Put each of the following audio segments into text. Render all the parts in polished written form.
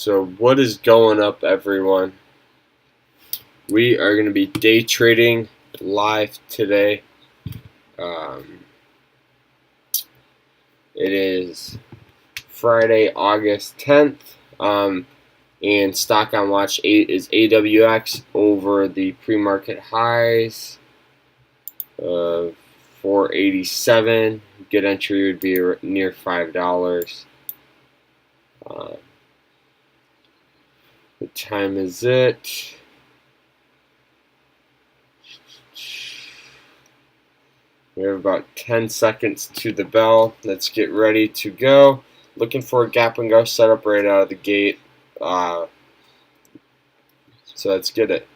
So what is going up, everyone? We are going to be day trading live today. It is Friday, August 10th, and stock on watch 8 is AWX over the pre-market highs of 487. Good entry would be near $5. What time is it? We have about 10 seconds to the bell. Let's get ready to go. Looking for a gap and go setup right out of the gate. So let's get it.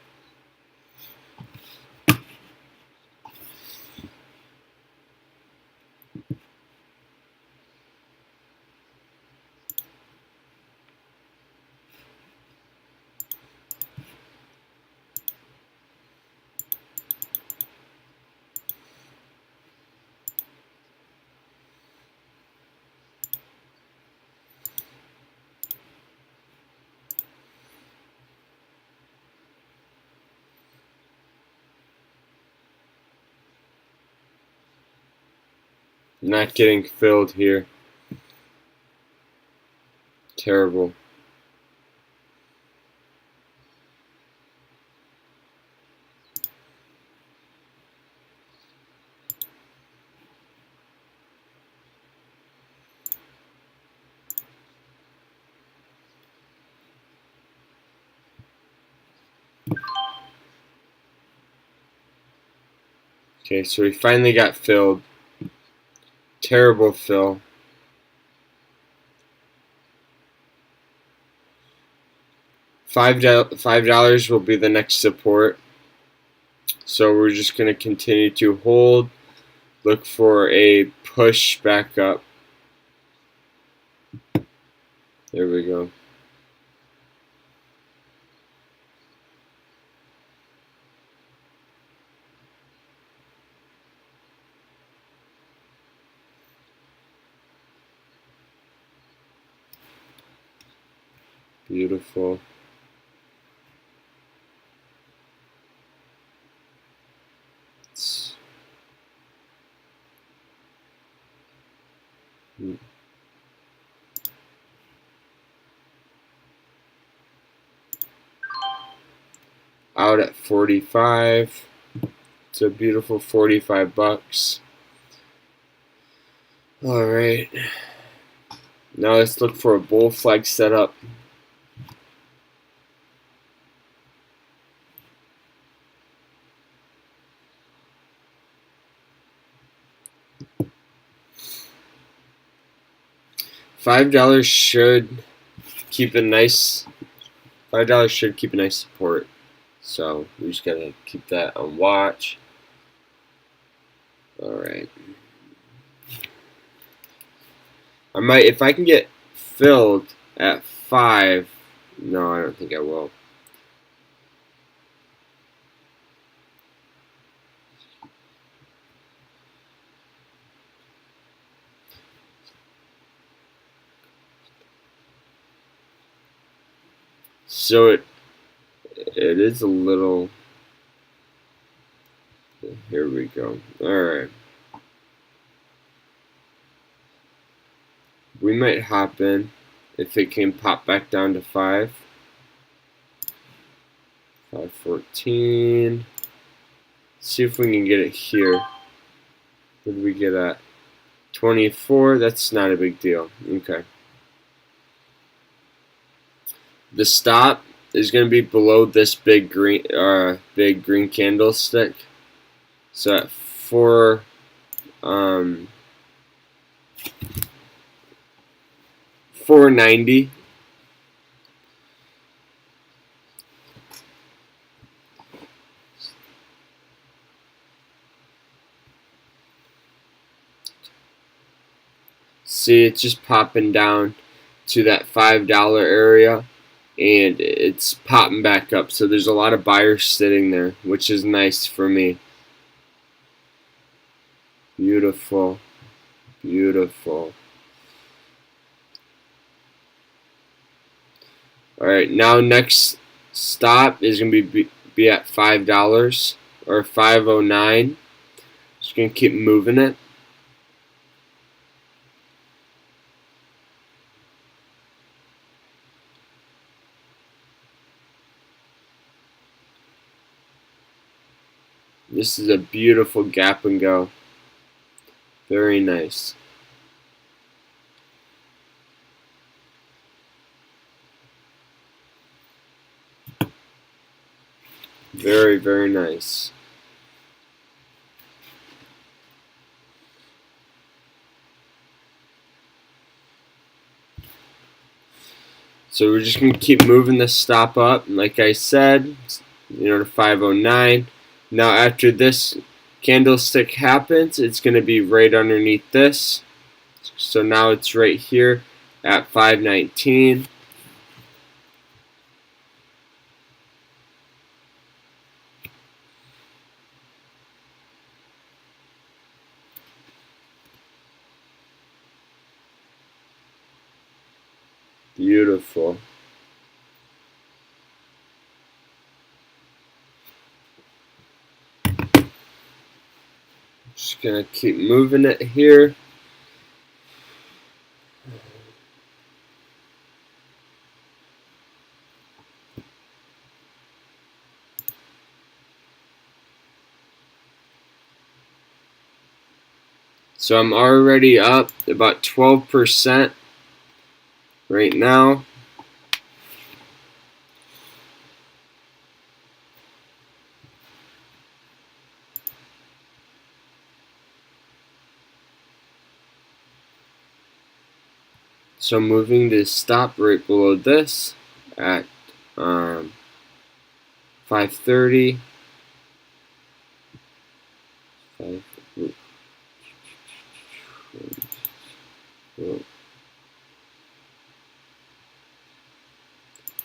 Not getting filled here. Terrible. Okay, so we finally got filled. Terrible fill. $5 will be the next support. So we're just going to continue to hold. Look for a push back up. There we go. Beautiful. Out at 45. It's a beautiful 45 bucks. All right. Now let's look for a bull flag setup. $5 should keep a nice. $5 should keep a nice support. So we just gotta keep that on watch. All right. I might, if I can get filled at 5. No, I don't think I will. So it is a little. Here we go. All right. We might hop in if it can pop back down to 5. 514. See if we can get it here. What did we get at? 24. That's not a big deal. Okay. The stop is going to be below this big green candlestick. So at 490. See, it's just popping down to that $5 area, and it's popping back up. So there's a lot of buyers sitting there, which is nice for me. Beautiful. Beautiful. Alright, now next stop is going to be at $5 or 509. Just going to keep moving it. This is a beautiful gap and go. Very nice. Very, very nice. So we're just going to keep moving this stop up, like I said, to 509. Now after this candlestick happens, it's going to be right underneath this. So now it's right here at 519. Beautiful. Just gonna keep moving it here. So I'm already up about 12% right now. So moving to stop right below this at 530.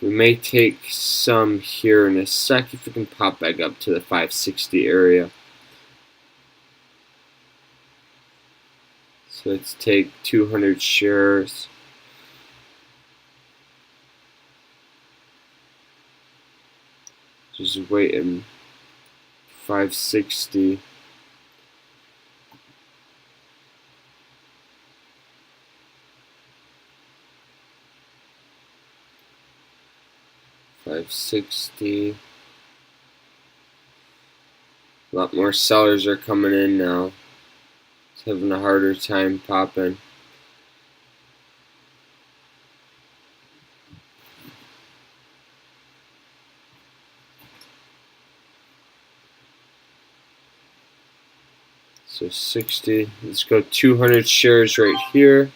We may take some here in a sec if we can pop back up to the 560 area. So let's take 200 shares. Just waiting. 560. $560. A lot more sellers are coming in now. It's having a harder time popping. So 60. Let's go 200 shares right here.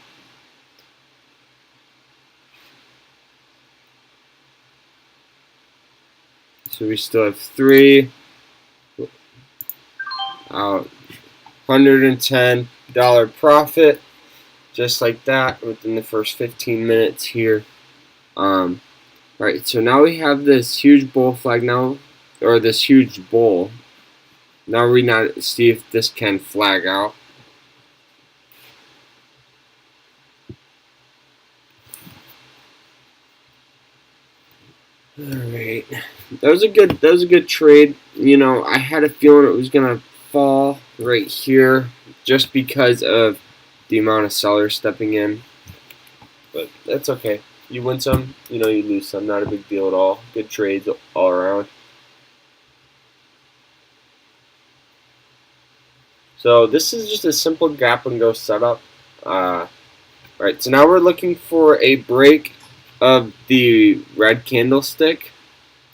So we still have 3 out. $110 profit, just like that, within the first 15 minutes here. Alright, so now we have this huge bull flag now, or this huge bull. Now we now see if this can flag out. Alright, that was a good trade. I had a feeling it was gonna fall right here just because of the amount of sellers stepping in, but that's okay. You win some, you lose some. Not a big deal at all. Good trades all around. So this is just a simple gap and go setup. Right, so now we're looking for a break of the red candlestick.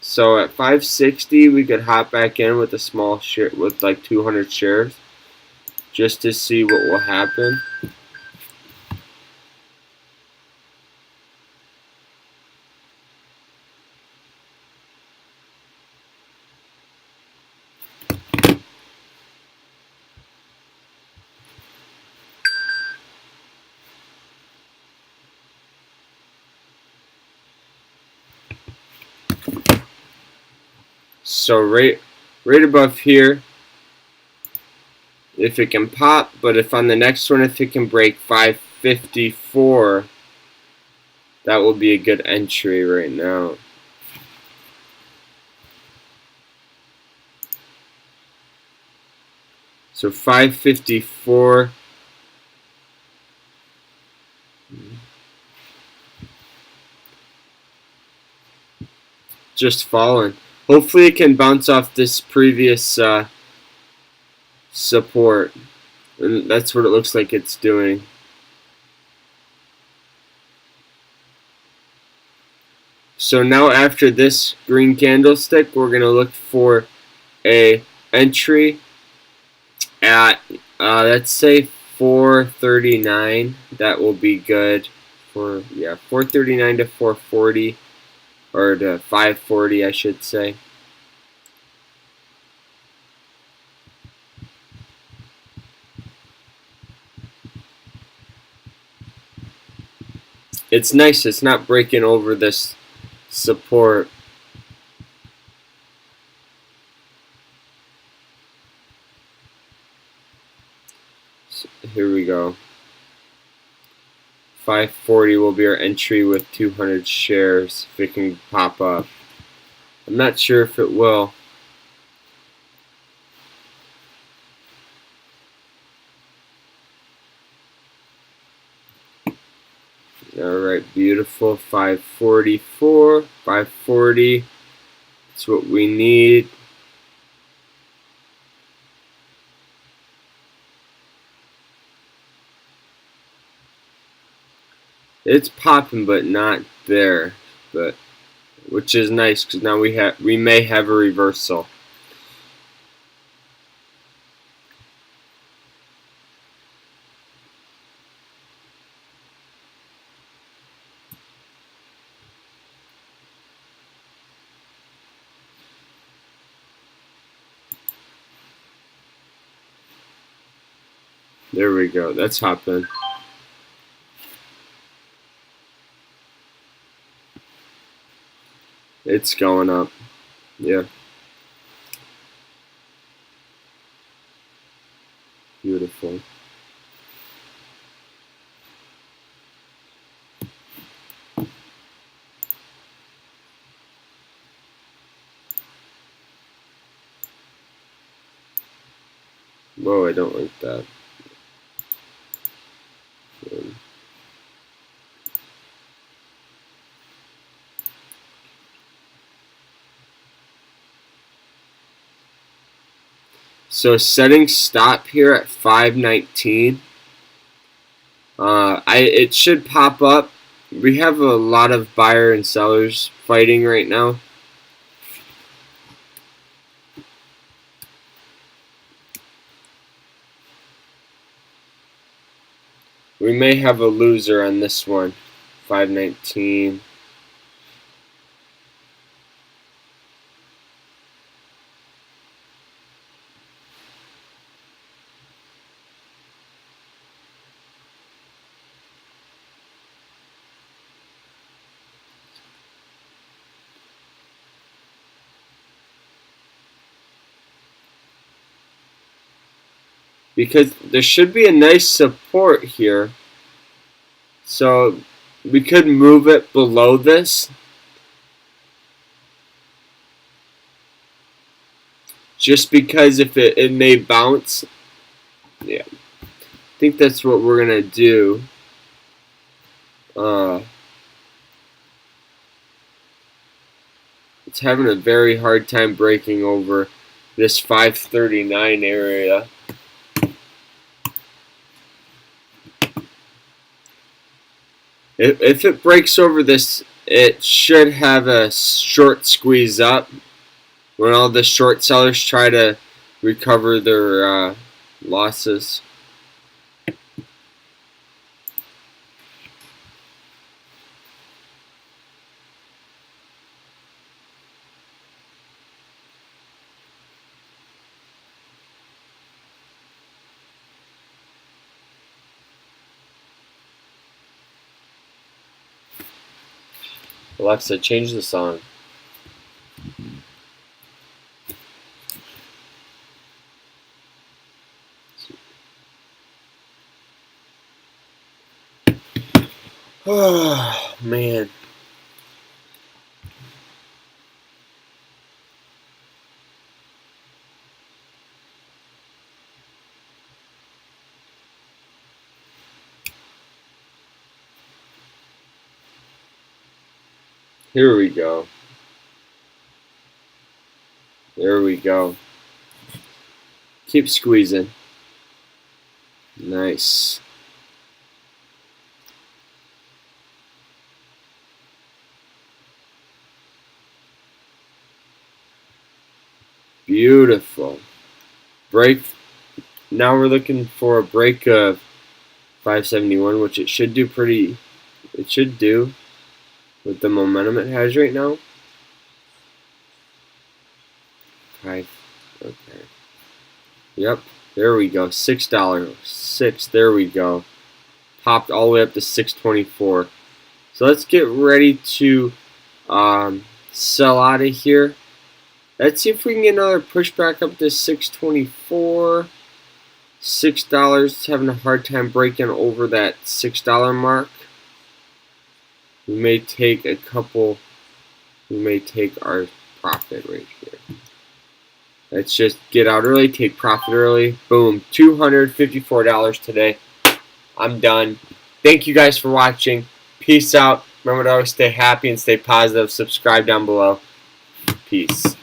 So at 560, we could hop back in with a small share with like 200 shares, just to see what will happen. So right above here, if it can pop, but if on the next one, if it can break 554, that will be a good entry right now. So 554. Just fallen. Hopefully it can bounce off this previous support. And that's what it looks like it's doing. So now after this green candlestick, we're going to look for a entry at, let's say 439. That will be good for, 439 to 440, or to 540, I should say. It's nice. It's not breaking over this support. So here we go. 540 will be our entry with 200 shares if it can pop up. I'm not sure if it will. Alright, beautiful. 544, 540. That's what we need. It's popping, but not there. But which is nice because now we may have a reversal. There we go. That's hopping. It's going up. Yeah. Beautiful. Whoa, I don't like that. So setting stop here at 519. It should pop up. We have a lot of buyer and sellers fighting right now. We may have a loser on this one. 519. Because there should be a nice support here. So we could move it below this. Just because if it may bounce. Yeah. I think that's what we're going to do. It's having a very hard time breaking over this 539 area. If it breaks over this, it should have a short squeeze up when all the short sellers try to recover their losses. Alexa, change the song. Oh, man. Here we go. There we go. Keep squeezing. Nice. Beautiful. Break. Now we're looking for a break of 571, which it should do pretty. It should do with the momentum it has right now. Okay. Yep. There we go. $6. 6. There we go. Popped all the way up to 624. So let's get ready to sell out of here. Let's see if we can get another pushback up to 624. $6. Having a hard time breaking over that $6 mark. We may take a couple. We may take our profit right here. Let's just get out early, take profit early. Boom, $254 today. I'm done. Thank you guys for watching. Peace out. Remember to always stay happy and stay positive. Subscribe down below. Peace.